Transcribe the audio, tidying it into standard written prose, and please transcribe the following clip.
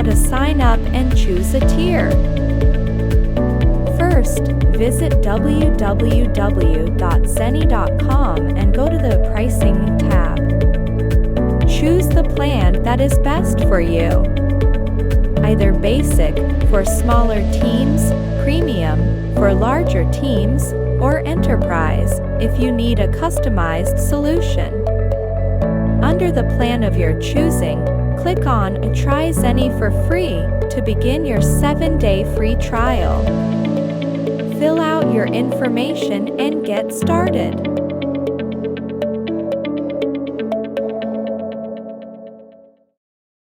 how to sign up and choose a tier. First, visit www.zenni.com and go to the Pricing tab. Choose the plan that is best for you. Either Basic for smaller teams, Premium for larger teams, or Enterprise if you need a customized solution. Under the plan of your choosing, click on Try Zenni for free to begin your 7-day free trial. Fill out your information and get started.